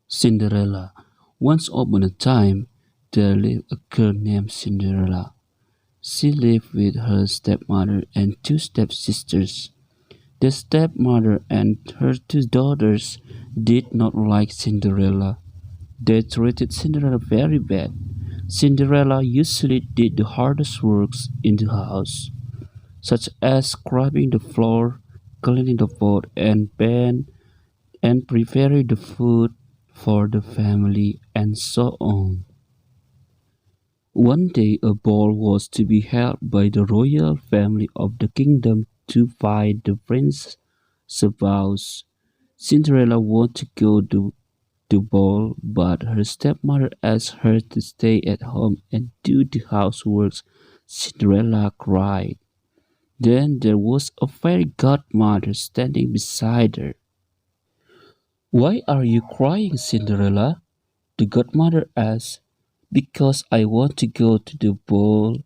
Cinderella. Once upon a time, there lived a girl named Cinderella. She lived with her stepmother and two stepsisters. The stepmother and her two daughters did not like Cinderella. They treated Cinderella very bad. Cinderella usually did the hardest works in the house, such as scrubbing the floor, cleaning the pot and pan, and preparing the food for the family, and so on. One day a ball was to be held by the royal family of the kingdom to find the prince's spouse. Cinderella wanted to go to the ball, but her stepmother asked her to stay at home and do the housework. Cinderella cried. Then there was a fairy godmother standing beside her. "Why are you crying, Cinderella?" the godmother asked. "Because I want to go to the ball,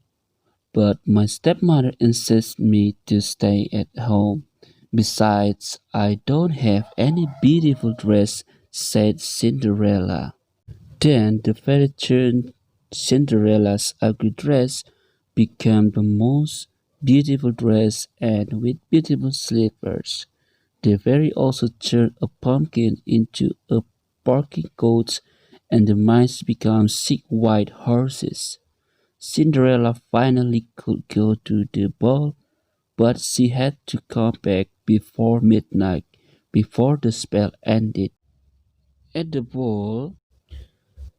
but my stepmother insists me to stay at home. Besides, I don't have any beautiful dress," said Cinderella. Then the fairy turned Cinderella's ugly dress became the most beautiful dress and with beautiful slippers. The fairy also turned a pumpkin into a barking coat and the mice became sick white horses. Cinderella finally could go to the ball, but she had to come back before midnight, before the spell ended. At the ball,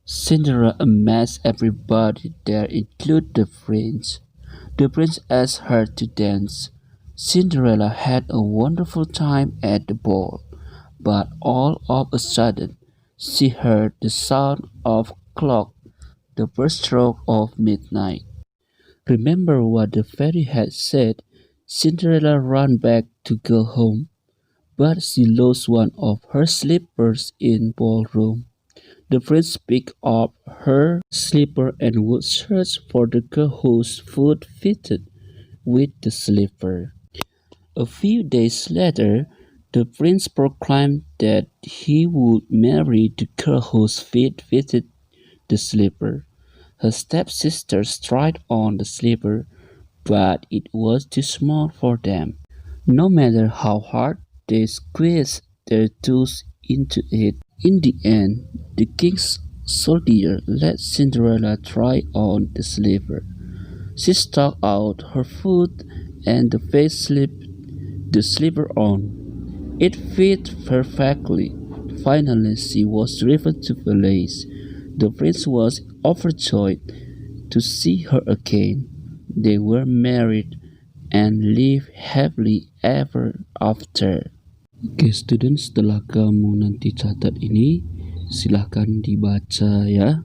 Cinderella amazed everybody there, including the prince. The prince asked her to dance. Cinderella had a wonderful time at the ball, but all of a sudden she heard the sound of clock, the first stroke of midnight. Remember what the fairy had said. Cinderella ran back to go home, but she lost one of her slippers in ballroom. The prince picked up her slipper and would search for the girl whose foot fitted with the slipper. A few days later, the prince proclaimed that he would marry the girl whose feet fitted the slipper. Her stepsisters tried on the slipper, but it was too small for them. No matter how hard they squeezed their toes into it, in the end, the king's soldier let Cinderella try on the slipper. She stuck out her foot and the face slipped the slipper on. It fit perfectly. Finally, she was driven to the palace. The prince was overjoyed to see her again. They were married and lived happily ever after. Oke, student, setelah kamu nanti catat ini, silahkan dibaca ya,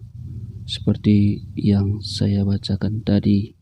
seperti yang saya bacakan tadi.